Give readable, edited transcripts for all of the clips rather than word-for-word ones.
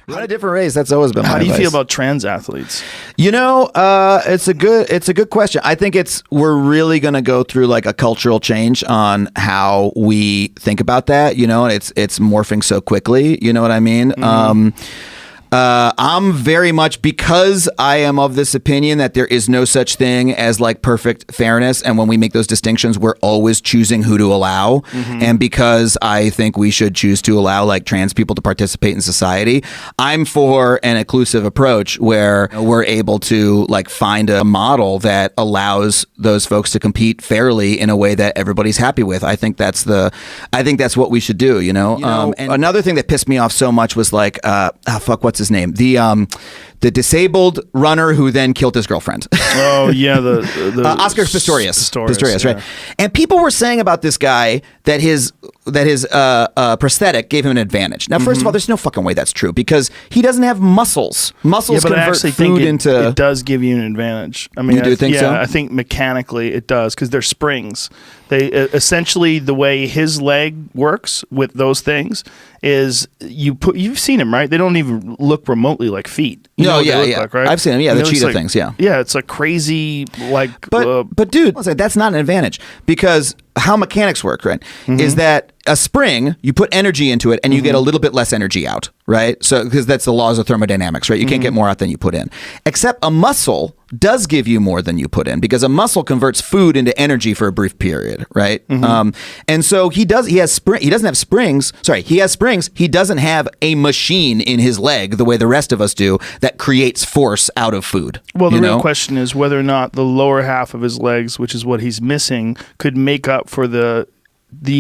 Run a different race. That's always been my How do you advice. feel about trans athletes? You know, it's a good question. I think we're really going to go through like a cultural change on how we think about that, you know, and it's morphing so quickly. You know what I mean? I'm very much, because I am of this opinion that there is no such thing as like perfect fairness. And when we make those distinctions, we're always choosing who to allow. And because I think we should choose to allow like trans people to participate in society, I'm for an inclusive approach where we're able to like find a model that allows those folks to compete fairly in a way that everybody's happy with. I think that's what we should do, you know? And another thing that pissed me off so much was like, what's his name? The disabled runner who then killed his girlfriend. Oh yeah, the Oscar Pistorius. Pistorius, right? And people were saying about this guy that his prosthetic gave him an advantage. Now, first of all, there's no fucking way that's true, because he doesn't have muscles. Muscles but I convert actually food think into. it does give you an advantage. I mean, You do think so? Yeah, I think mechanically it does, because they're springs. They essentially, the way his leg works with those things is you've seen him, right? They don't even look remotely like feet. You know what they look like, right? I've seen them. Yeah, You the know, it's cheetah like- things. Yeah. Yeah, it's a crazy like. But dude, that's not an advantage, because how mechanics work, right, is that a spring, you put energy into it and you get a little bit less energy out, right? So because that's the laws of thermodynamics, right? You can't get more out than you put in. Except a muscle does give you more than you put in, because a muscle converts food into energy for a brief period, right? And so he doesn't have springs. Sorry, he has springs. He doesn't have a machine in his leg the way the rest of us do that creates force out of food. Well, the real question is whether or not the lower half of his legs, which is what he's missing, could make up for the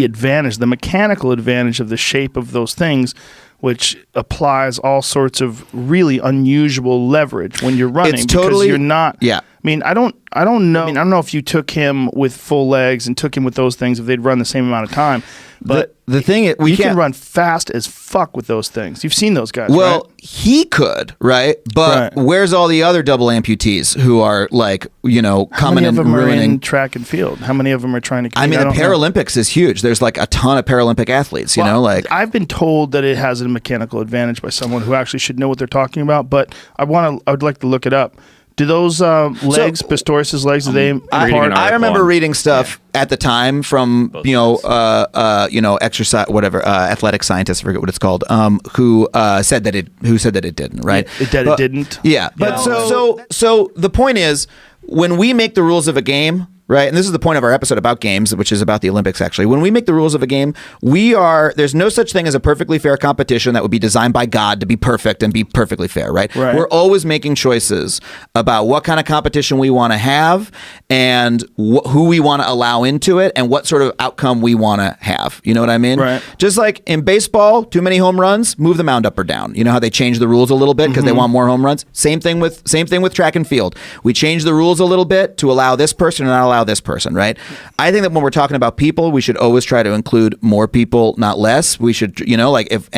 advantage, the mechanical advantage of the shape of those things, which applies all sorts of really unusual leverage when you're running. It's totally, because you're not. Yeah. I mean, I don't know. I mean, I don't know if you took him with full legs and took him with those things, if they'd run the same amount of time. But the thing is, you can run fast as fuck with those things. You've seen those guys, well, right? he could, right? But where's all the other double amputees who are like, you know, coming and ruining? How many of them are in track and field? How many of them are trying to compete? I mean, the Paralympics is huge. There's like a ton of Paralympic athletes, you know, like I've been told that it has a mechanical advantage by someone who actually should know what they're talking about, but I'd like to look it up. Do those legs, Pistorius' legs, do they? I remember reading stuff at the time from exercise, whatever, athletic scientists, I forget what it's called, who said that it didn't, right? It didn't. Yeah, but so the point is, when we make the rules of a game, right? And this is the point of our episode about games, which is about the Olympics, actually. When we make the rules of a game, there's no such thing as a perfectly fair competition that would be designed by God to be perfect and be perfectly fair, right? We're always making choices about what kind of competition we want to have and who we want to allow into it and what sort of outcome we want to have. You know what I mean? Right. Just like in baseball, too many home runs, move the mound up or down. You know how they change the rules a little bit because they want more home runs? Same thing with track and field. We change the rules a little bit to allow this person and not allow this person, right? I think that when we're talking about people, we should always try to include more people, not less. We should, you know, like if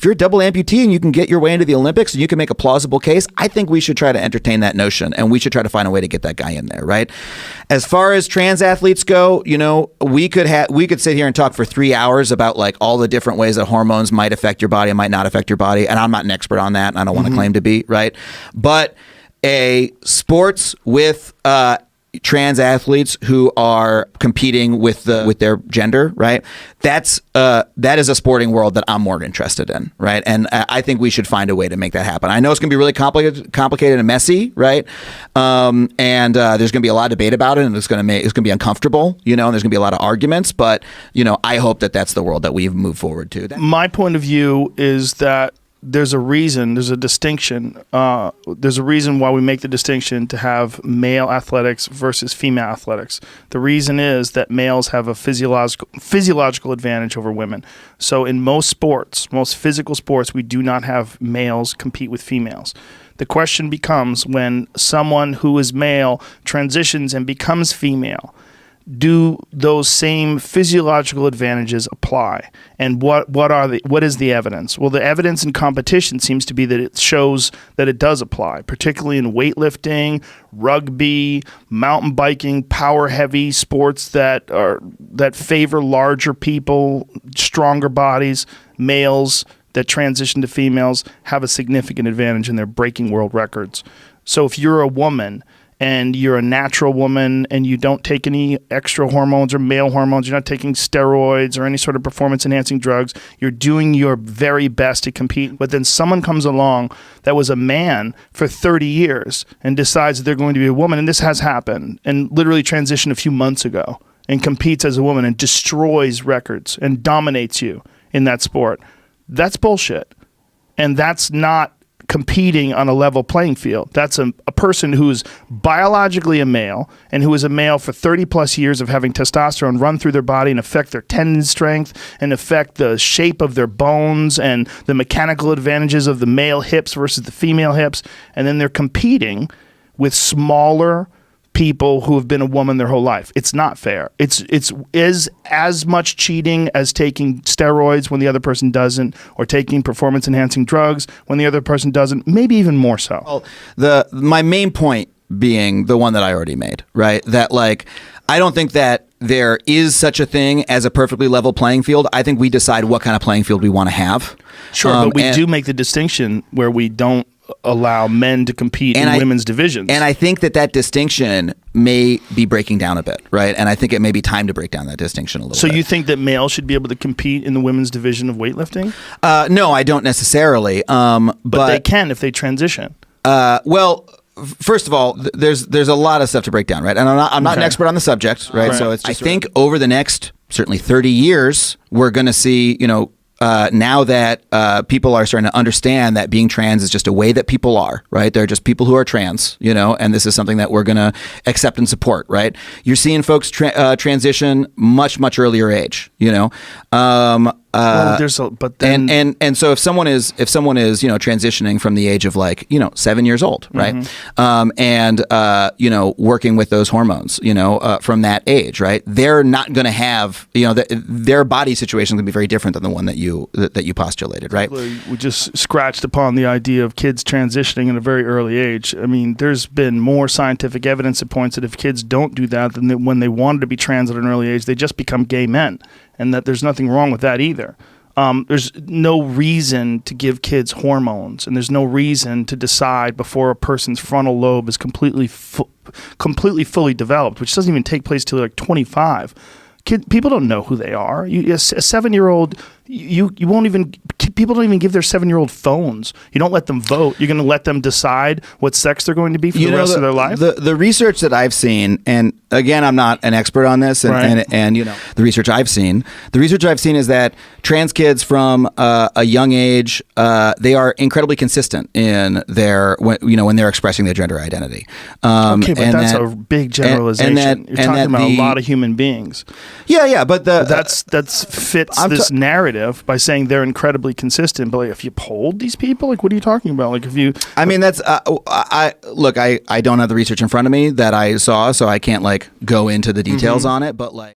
you're a double amputee and you can get your way into the Olympics and you can make a plausible case, I think we should try to entertain that notion and we should try to find a way to get that guy in there, right? As far as trans athletes go, you know, we could sit here and talk for 3 hours about like all the different ways that hormones might affect your body and might not affect your body, and I'm not an expert on that and I don't want to claim to be, right? But a sports with trans athletes who are competing with their gender, right? That is a sporting world that I'm more interested in, right? And I think we should find a way to make that happen. I know it's going to be really complicated and messy, right? And there's going to be a lot of debate about it, and it's going to be uncomfortable, you know. And there's going to be a lot of arguments, but you know, I hope that that's the world that we move forward to. My point of view is that there's a reason why we make the distinction to have male athletics versus female athletics. The reason is that males have a physiological advantage over women. So in most physical sports, we do not have males compete with females. The question becomes, when someone who is male transitions and becomes female, do those same physiological advantages apply? And what is the evidence? Well, the evidence in competition seems to be that it shows that it does apply, particularly in weightlifting, rugby, mountain biking, power heavy sports that favor larger people, stronger bodies. Males that transition to females have a significant advantage and they're breaking world records. So if you're a woman and you're a natural woman and you don't take any extra hormones or male hormones, you're not taking steroids or any sort of performance-enhancing drugs, you're doing your very best to compete. But then someone comes along that was a man for 30 years and decides that they're going to be a woman, and this has happened, and literally transitioned a few months ago and competes as a woman and destroys records and dominates you in that sport. That's bullshit. And that's not competing on a level playing field. That's a person who's biologically a male and who is a male for 30 plus years of having testosterone run through their body and affect their tendon strength and affect the shape of their bones and the mechanical advantages of the male hips versus the female hips. And then they're competing with smaller people who have been a woman their whole life. It's not fair. It's as much cheating as taking steroids when the other person doesn't, or taking performance enhancing drugs when the other person doesn't, maybe even more so. Well, my main point being the one that I already made, right? That like, I don't think that there is such a thing as a perfectly level playing field. I think we decide what kind of playing field we want to have. Sure, but we do make the distinction where we don't allow men to compete in women's divisions. And I think that distinction may be breaking down a bit, right? And I think it may be time to break down that distinction a little bit. So you think that males should be able to compete in the women's division of weightlifting? No, I don't necessarily. But they can if they transition. Well, first of all, there's a lot of stuff to break down, right? And I'm not an expert on the subject, right? So it's just, I think over the next certainly 30 years, we're going to see, now that people are starting to understand that being trans is just a way that people are, right? They're just people who are trans, and this is something that we're going to accept and support, right? You're seeing folks transition much earlier age, but then and so if someone is transitioning from the age of 7 years old, right, and working with those hormones, from that age, right, they're not going to have their body situation is going to be very different than the one that you postulated, right? We just scratched upon the idea of kids transitioning at a very early age. I mean, there's been more scientific evidence that points that if kids don't do that, then when they wanted to be trans at an early age, they just become gay men. And that there's nothing wrong with that either. There's no reason to give kids hormones, and there's no reason to decide before a person's frontal lobe is completely fully developed, which doesn't even take place till like 25. People don't know who they are. A 7-year-old, you won't even. People don't even give their 7-year-old phones. You don't let them vote. You're going to let them decide what sex they're going to be for the rest of their life. The research that I've seen, and again, I'm not an expert on this, and the research I've seen is that trans kids from a young age, they are incredibly consistent in their when they're expressing their gender identity. Okay, but that's a big generalization. You're talking about a lot of human beings. Yeah, but that fits this narrative by saying they're incredibly consistent. But if you polled these people, what are you talking about? If you, I mean, that's I don't have the research in front of me that I saw, so I can't go into the details on it. But